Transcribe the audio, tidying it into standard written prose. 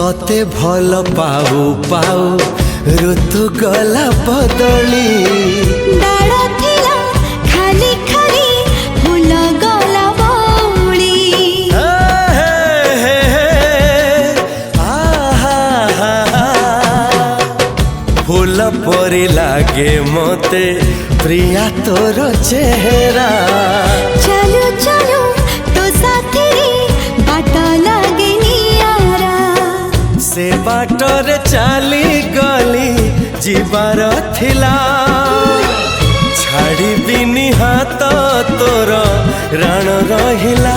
तते भल पाऊ पाऊ ऋतु गला बदली डाड़ थिला खाली खाली फूल गला बौली फूल परी लागे मते प्रिया तोर चेहरा चलो चलो तो साथी बाट लागे नियारा से बाटरे चली गली जीवार थिला छाड़ी बिनी हाथ तोर राण रहिला।